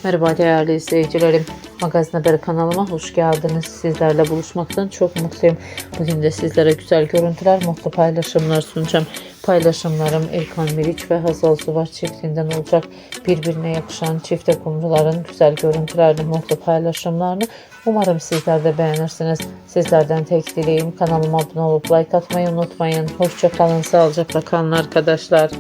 Merhaba değerli izleyicilerim. Magazin Haber kanalıma hoş geldiniz. Sizlerle buluşmaktan çok mutluyum. Bugün de sizlere güzel görüntüler, mutlu paylaşımlar sunacağım. Paylaşımlarım İlkan Meriç ve Hazal Subaş çiftinden olacak. Birbirine yakışan çifte kumruların güzel görüntülerini, mutlu paylaşımlarını umarım sizler de beğenirsiniz. Sizlerden tek dileğim kanalıma abone olup like atmayı unutmayın. Hoşça kalın, sağlıcakla kalın arkadaşlar.